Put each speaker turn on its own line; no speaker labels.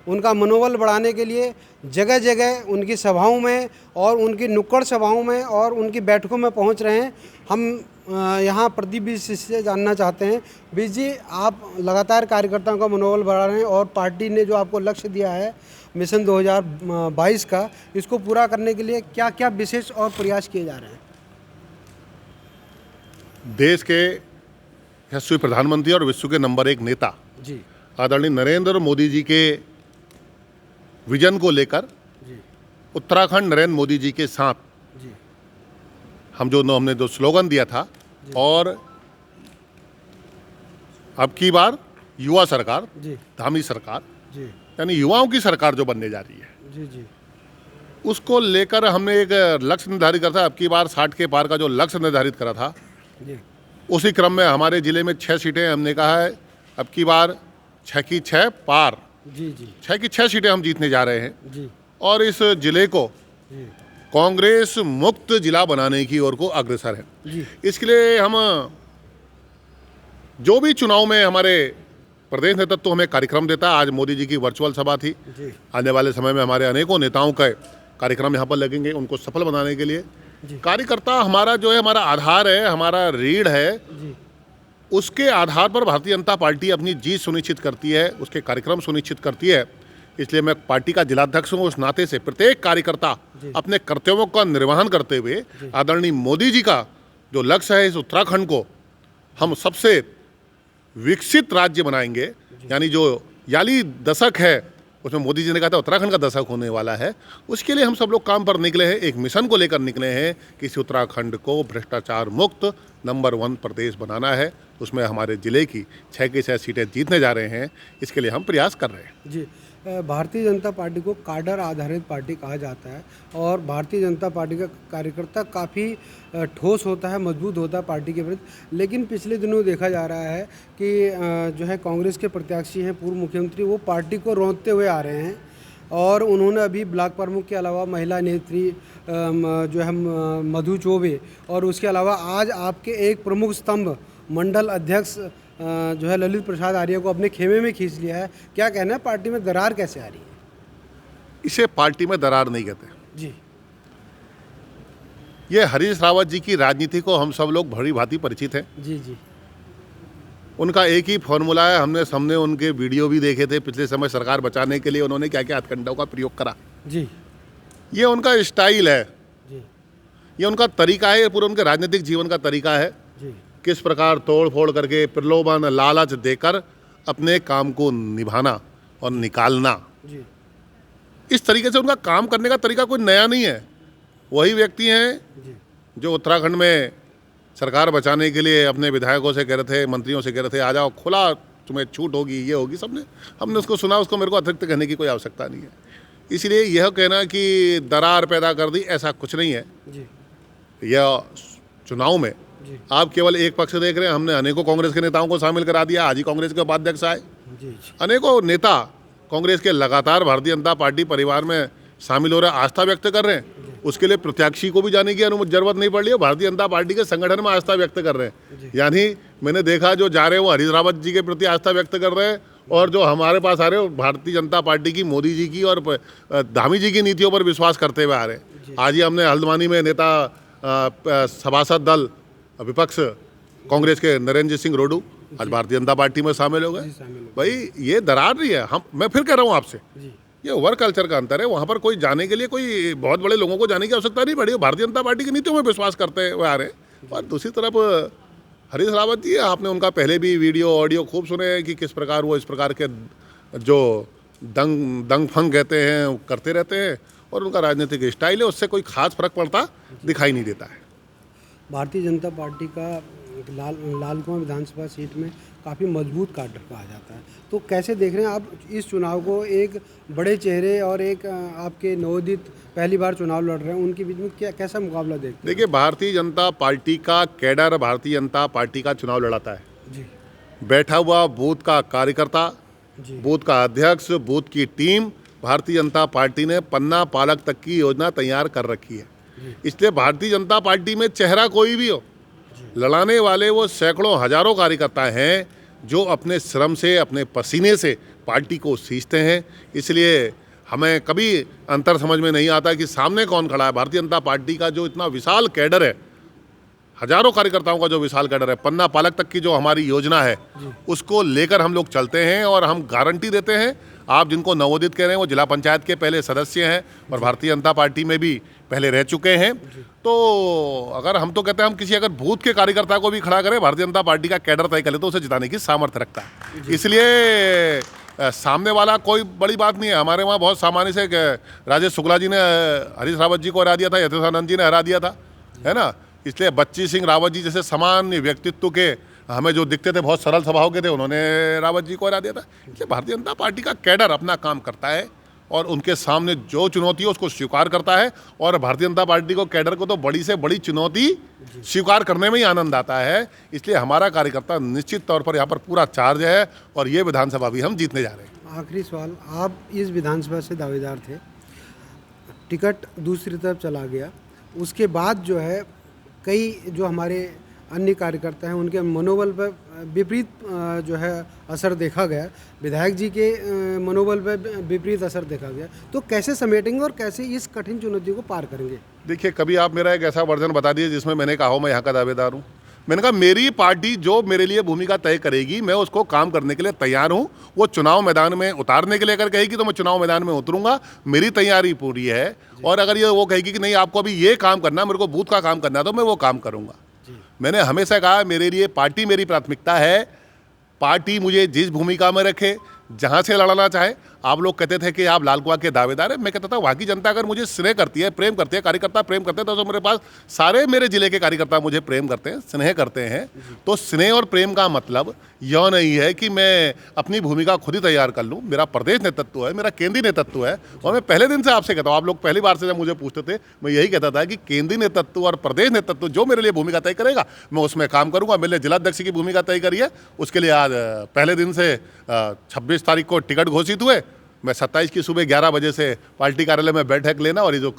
उनका मनोबल बढ़ाने के लिए जगह जगह उनकी सभाओं में और उनकी नुक्कड़ सभाओं में और उनकी बैठकों में पहुंच रहे हैं। हम यहाँ प्रदीप बिष्ट से जानना चाहते हैं, बिष्ट जी, आप लगातार कार्यकर्ताओं का मनोबल बढ़ा रहे हैं और पार्टी ने जो आपको लक्ष्य दिया है मिशन 2022 का, इसको पूरा करने के लिए क्या क्या विशेष और प्रयास किए जा रहे हैं?
देश के यशस्वी प्रधानमंत्री और विश्व के नंबर 1 नेता
जी
आदरणीय नरेंद्र मोदी जी के विजन को लेकर
जी
उत्तराखंड नरेंद्र मोदी जी के साथ
जी
हमने जो स्लोगन दिया था, और अब की बार युवा सरकार,
जी
धामी सरकार,
जी
यानी युवाओं की सरकार जो बनने जा रही है,
जी जी
उसको लेकर हमने एक लक्ष्य निर्धारित करा था। अब की बार 60 के पार का जो लक्ष्य निर्धारित करा था,
जी
उसी क्रम में हमारे ज़िले में 6 सीटें हमने कहा है अब की बार 6 की 6 पार,
जी जी
6 की 6 सीटें हम जीतने जा रहे हैं
जी
और इस जिले को
जी
कांग्रेस मुक्त जिला बनाने की ओर को अग्रसर है।
जी
इसके लिए हम जो भी चुनाव में हमारे प्रदेश नेतृत्व हमें कार्यक्रम देता है, आज मोदी जी की वर्चुअल सभा थी,
जी
आने वाले समय में हमारे अनेकों नेताओं का कार्यक्रम यहाँ पर लगेंगे उनको सफल बनाने के लिए।
जी
कार्यकर्ता हमारा जो है, हमारा आधार है, हमारा रीढ़ है,
जी
उसके आधार पर भारतीय जनता पार्टी अपनी जीत सुनिश्चित करती है, उसके कार्यक्रम सुनिश्चित करती है। इसलिए मैं पार्टी का जिलाध्यक्ष हूँ, उस नाते से प्रत्येक कार्यकर्ता अपने कर्तव्यों का निर्वहन करते हुए आदरणीय मोदी जी का जो लक्ष्य है, इस उत्तराखंड को हम सबसे विकसित राज्य बनाएंगे। यानी जो याली दशक है, उसमें मोदी जी ने कहा था उत्तराखंड का दशक होने वाला है, उसके लिए हम सब लोग काम पर निकले हैं। एक मिशन को लेकर निकले हैं कि इस उत्तराखंड को भ्रष्टाचार मुक्त नंबर 1 प्रदेश बनाना है। उसमें हमारे ज़िले की 6 की 6 सीटें जीतने जा रहे हैं, इसके लिए हम प्रयास कर रहे हैं।
जी भारतीय जनता पार्टी को काडर आधारित पार्टी कहा जाता है और भारतीय जनता पार्टी का कार्यकर्ता काफ़ी ठोस होता है, मजबूत होता है पार्टी के प्रति। लेकिन पिछले दिनों देखा जा रहा है कि जो है कांग्रेस के प्रत्याशी हैं पूर्व मुख्यमंत्री, वो पार्टी को रोंदते हुए आ रहे हैं और उन्होंने अभी ब्लॉक प्रमुख के अलावा महिला नेत्री जो है मधु चौबे, और उसके अलावा आज आपके एक प्रमुख स्तंभ मंडल अध्यक्ष जो है ललित प्रसाद आर्य को अपने खेमे में खींच लिया है। क्या कहना है, पार्टी में दरार कैसे आ रही है?
इसे पार्टी में दरार नहीं कहते।
जी
ये हरीश रावत जी की राजनीति को हम सब लोग भली भांति परिचित हैं।
जी जी
उनका एक ही फॉर्मूला है, हमने उनके वीडियो भी देखे थे पिछले समय सरकार बचाने के लिए उन्होंने क्या क्या हथकंडों का प्रयोग करा।
जी
ये उनका स्टाइल है,
जी
ये उनका तरीका है, ये पूरा उनके राजनीतिक जीवन का तरीका है।
जी
किस प्रकार तोड़ फोड़ करके, प्रलोभन, लालच देकर अपने काम को निभाना और निकालना,
जी
इस तरीके से उनका काम करने का तरीका कोई नया नहीं है। वही व्यक्ति हैं
जी
जो उत्तराखंड में सरकार बचाने के लिए अपने विधायकों से कह रहे थे, मंत्रियों से कह रहे थे आ जाओ, खुला तुम्हें छूट होगी, ये होगी। हमने उसको सुना, उसको मेरे को अतिरिक्त कहने की कोई आवश्यकता नहीं है। इसलिए यह कहना कि दरार पैदा कर दी, ऐसा कुछ नहीं है।
जी
यह चुनाव में
जी
आप केवल एक पक्ष देख रहे हैं, हमने अनेकों कांग्रेस के नेताओं को शामिल करा दिया। आज ही कांग्रेस के उपाध्यक्ष आए,
जी
अनेकों नेता कांग्रेस के लगातार भारतीय जनता पार्टी परिवार में शामिल हो रहे हैं, आस्था व्यक्त कर रहे हैं। उसके लिए प्रत्याशी को भी जाने की जरूरत नहीं पड़ रही है, भारतीय जनता पार्टी के संगठन में आस्था व्यक्त कर रहे हैं। यानी मैंने देखा जो जा रहे हैं वो हरीश रावत जी के प्रति आस्था व्यक्त कर रहे हैं, और जो हमारे पास आ रहे हैं भारतीय जनता पार्टी की, मोदी जी की और धामी जी की नीतियों पर विश्वास करते हुए आ रहे हैं। आज ही हमने हल्द्वानी में नेता सभासद दल विपक्ष कांग्रेस के नरेंद्र सिंह रोडू आज भारतीय जनता पार्टी में शामिल हो गए। भाई ये दरार नहीं है। मैं फिर कह रहा हूँ आपसे, ये वर्क कल्चर का अंतर है। वहाँ पर कोई जाने के लिए, कोई बहुत बड़े लोगों को जाने की आवश्यकता नहीं पड़ी। भारतीय जनता पार्टी की नीतियों में विश्वास करते हुए आ रहे हैं। और दूसरी तरफ हरीश रावत जी, आपने उनका पहले भी वीडियो ऑडियो खूब सुने हैं कि किस प्रकार वो इस प्रकार के जो दंग फंग कहते हैं वो करते रहते हैं, और उनका राजनीतिक स्टाइल है, उससे कोई खास फर्क पड़ता दिखाई नहीं देता है।
भारतीय जनता पार्टी का लालकुआं विधानसभा सीट में काफ़ी मजबूत काडर कहा जाता है, तो कैसे देख रहे हैं आप इस चुनाव को? एक बड़े चेहरे और एक आपके नवोदित पहली बार चुनाव लड़ रहे हैं, उनके बीच में कैसा मुकाबला देखते हैं?
देखिए, भारतीय जनता पार्टी का कैडर भारतीय जनता पार्टी का चुनाव लड़ाता है।
जी
बैठा हुआ बूथ का कार्यकर्ता, बूथ का अध्यक्ष, बूथ की टीम, भारतीय जनता पार्टी ने पन्ना पालक तक की योजना तैयार कर रखी है। इसलिए भारतीय जनता पार्टी में चेहरा कोई भी हो, लड़ाने वाले वो सैकड़ों हजारों कार्यकर्ता हैं जो अपने श्रम से, अपने पसीने से पार्टी को सींचते हैं। इसलिए हमें कभी अंतर समझ में नहीं आता कि सामने कौन खड़ा है। भारतीय जनता पार्टी का जो इतना विशाल कैडर है, हजारों कार्यकर्ताओं का जो विशाल कैडर है, पन्ना पालक तक की जो हमारी योजना है, उसको लेकर हम लोग चलते हैं और हम गारंटी देते हैं। आप जिनको नवोदित कह रहे हैं वो जिला पंचायत के पहले सदस्य हैं और भारतीय जनता पार्टी में भी पहले रह चुके हैं। तो अगर हम तो कहते हैं हम किसी अगर बूथ के कार्यकर्ता को भी खड़ा करें, भारतीय जनता पार्टी का कैडर तय करे तो उसे जिताने की सामर्थ्य रखता है। इसलिए सामने वाला कोई बड़ी बात नहीं है। हमारे वहाँ बहुत सामान्य से राजेश शुक्ला जी ने हरीश रावत जी को हरा दिया था, यथेशानंद जी ने हरा दिया था, है ना। इसलिए बच्ची सिंह रावत जी जैसे सामान्य व्यक्तित्व के हमें जो दिखते थे, बहुत सरल स्वभाव के थे, उन्होंने रावत जी को हरा दिया था। इसलिए भारतीय जनता पार्टी का कैडर अपना काम करता है और उनके सामने जो चुनौती है उसको स्वीकार करता है। और भारतीय जनता पार्टी को कैडर को तो बड़ी से बड़ी चुनौती स्वीकार करने में ही आनंद आता है। इसलिए हमारा कार्यकर्ता निश्चित तौर पर यहाँ पर पूरा चार्ज है और ये विधानसभा भी हम जीतने जा रहे हैं।
आखिरी सवाल, आप इस विधानसभा से दावेदार थे, टिकट दूसरी तरफ चला गया, उसके बाद जो है कई जो हमारे अन्य कार्यकर्ता हैं उनके मनोबल पर विपरीत जो है असर देखा गया, विधायक जी के मनोबल पर विपरीत असर देखा गया। तो कैसे समेटेंगे और कैसे इस कठिन चुनौती को पार करेंगे?
देखिए, कभी आप मेरा एक ऐसा वर्जन बता दीजिए जिसमें मैंने कहा हो मैं यहाँ का दावेदार हूँ। मैंने कहा मेरी पार्टी जो मेरे लिए भूमिका तय करेगी मैं उसको काम करने के लिए तैयार हूँ। वो चुनाव मैदान में उतारने के लिए अगर कहेगी तो मैं चुनाव मैदान में उतरूंगा, मेरी तैयारी पूरी है। और अगर ये वो कहेगी कि नहीं आपको अभी ये काम करना, मेरे को बूथ का काम करना है, तो मैं वो काम करूँगा। मैंने हमेशा कहा मेरे लिए पार्टी मेरी प्राथमिकता है। पार्टी मुझे जिस भूमिका में रखे, जहाँ से लड़ना चाहे। आप लोग कहते थे कि आप लाल कुआं के दावेदार हैं, मैं कहता था वहाँ की जनता अगर मुझे स्नेह करती है, प्रेम करती है, कार्यकर्ता प्रेम करते हैं, तो मेरे पास सारे मेरे जिले के कार्यकर्ता मुझे प्रेम करते हैं, स्नेह करते हैं। तो स्नेह और प्रेम का मतलब यह नहीं है कि मैं अपनी भूमिका खुद ही तैयार कर लूँ। मेरा प्रदेश नेतृत्व है, मेरा केंद्रीय नेतृत्व है। और मैं पहले दिन से आपसे कहता हूँ, आप लोग पहली बार से जब मुझे पूछते थे मैं यही कहता था कि केंद्रीय नेतृत्व और प्रदेश नेतृत्व जो मेरे लिए भूमिका तय करेगा मैं उसमें काम करूँगा। मेरे लिए जिलाध्यक्ष की भूमिका तय करी है, उसके लिए आज पहले दिन से 26 तारीख को टिकट घोषित हुए। मैं 27 की सुबह 11 बजे से पार्टी कार्यालय में बैठक लेना और ये जो